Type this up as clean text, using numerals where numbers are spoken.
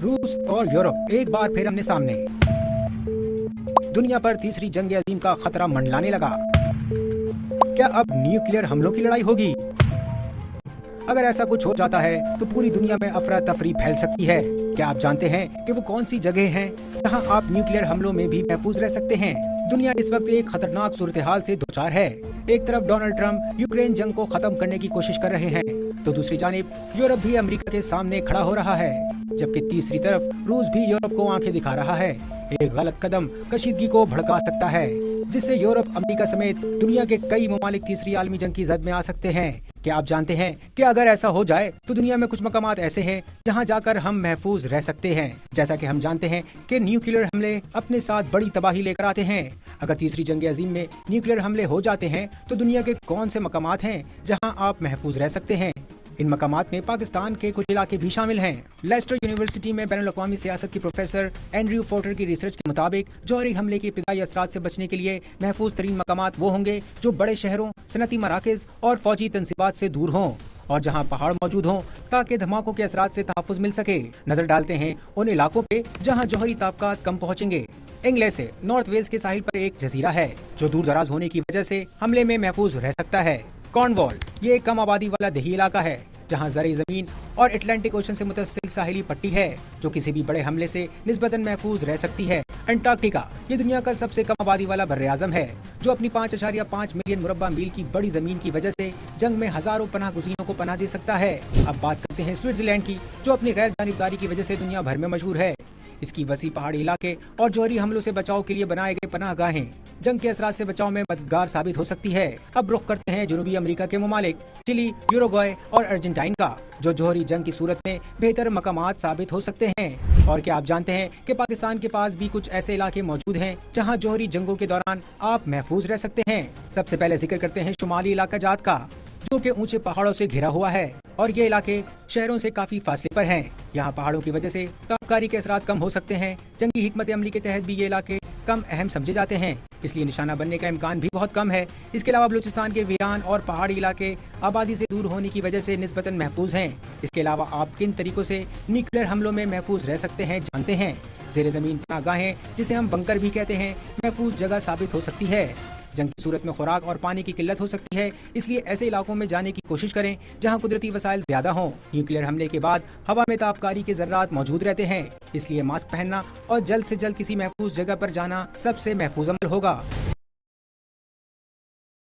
रूस और यूरोप एक बार फिर आमने सामने। दुनिया पर तीसरी जंग अजीम का खतरा मंडलाने लगा। क्या अब न्यूक्लियर हमलों की लड़ाई होगी? अगर ऐसा कुछ हो जाता है तो पूरी दुनिया में अफरा तफरी फैल सकती है। क्या आप जानते हैं कि वो कौन सी जगह हैं जहां आप न्यूक्लियर हमलों में भी महफूज रह सकते हैं? दुनिया इस वक्त एक खतरनाक सूरत हाल से दो चार है। एक तरफ डोनाल्ड ट्रंप यूक्रेन जंग को खत्म करने की कोशिश कर रहे हैं, तो दूसरी जानिब यूरोप भी अमेरिका के सामने खड़ा हो रहा है, जबकि तीसरी तरफ रूस भी यूरोप को आंखें दिखा रहा है। एक गलत कदम कशीदगी को भड़का सकता है, जिससे यूरोप, अमेरिका समेत दुनिया के कई ममालिक तीसरी आलमी जंग की जद में आ सकते हैं। क्या आप जानते हैं कि अगर ऐसा हो जाए तो दुनिया में कुछ मकामात ऐसे हैं जहां जाकर हम महफूज रह सकते हैं? जैसा कि हम जानते हैं कि न्यूक्लियर हमले अपने साथ बड़ी तबाही लेकर आते हैं। अगर तीसरी जंग अजीम में न्यूक्लियर हमले हो जाते हैं तो दुनिया के कौन से मकामात हैं जहां आप महफूज रह सकते हैं? इन मकामात में पाकिस्तान के कुछ इलाके भी शामिल हैं। लेस्टर यूनिवर्सिटी में बैनुल-अक़वामी सियासत की प्रोफेसर एंड्रयू फोर्टर की रिसर्च के मुताबिक जौहरी हमले के इब्तिदाई असरात से बचने के लिए महफूज तरीन मकामात वो होंगे जो बड़े शहरों, सनती मराकज़ और फौजी तंसीबात से दूर हों और जहां पहाड़ मौजूद हों, ताकि धमाकों के असरात से तहफ़्फ़ुज़ मिल सके। नजर डालते हैं उन इलाकों पे जहां जौहरी ताबकात कम पहुंचेंगे। इंग्लैंड से नॉर्थ वेल्स के साहिल पर एक जजीरा है जो दूर दराज होने की वजह से हमले में महफूज रह सकता है। कॉर्नवॉल ये कम आबादी वाला देही इलाका है जहां ज़र ज़मीन और अटलांटिक ओशन से मुतसिल साहिली पट्टी है जो किसी भी बड़े हमले से निस्बतन महफूज रह सकती है। अंटार्कटिका ये दुनिया का सबसे कम आबादी वाला बर्र-ए-आज़म है जो अपनी 5.5 मिलियन मुरब्बा मील की बड़ी जमीन की वजह से जंग में हजारों पनाह गुज़ीरों को पनाह दे सकता है। अब बात करते हैं स्विट्जरलैंड की, जो अपनी गैर जानिबदारी की वजह से दुनिया भर में मशहूर है। इसकी वसी पहाड़ी इलाके और जौहरी हमलों से बचाव के लिए बनाए गए पनाहगाहें जंग के असरात से बचाव में मददगार साबित हो सकती है। अब रुख करते हैं जनूबी अमेरिका के ममालिक चिली, यूरुग्वे और अर्जेंटाइन का, जो जौहरी जंग की सूरत में बेहतर मकामात साबित हो सकते हैं। और क्या आप जानते हैं कि पाकिस्तान के पास भी कुछ ऐसे इलाके मौजूद हैं जहां जौहरी जंगों के दौरान आप महफूज रह सकते हैं? सबसे पहले जिक्र करते हैं शुमाली इलाका जात का, जो कि ऊंचे पहाड़ों से घिरा हुआ है और ये इलाके शहरों से काफी फासले पर हैं। यहाँ पहाड़ों की वजह से ताबकारी के असरात कम हो सकते हैं। जंगी हिकमत अमली के तहत भी ये इलाके कम अहम समझे जाते हैं, इसलिए निशाना बनने का इम्कान भी बहुत कम है। इसके अलावा बलूचिस्तान के वीरान और पहाड़ी इलाके आबादी से दूर होने की वजह से निस्बतन महफूज हैं। इसके अलावा आप किन तरीकों से न्यूक्लियर हमलों में महफूज रह सकते हैं जानते हैं? ज़ेर ज़मीन पनाहगाहें, जिसे हम बंकर भी कहते हैं, महफूज जगह साबित हो सकती है। जंग की सूरत में खुराक और पानी की किल्लत हो सकती है, इसलिए ऐसे इलाकों में जाने की कोशिश करें जहां कुदरती वसाइल ज्यादा हों। न्यूक्लियर हमले के बाद हवा में ताबकारी के ज़र्रात मौजूद रहते हैं, इसलिए मास्क पहनना और जल्द से जल्द किसी महफूज जगह पर जाना सबसे महफूज अमल होगा।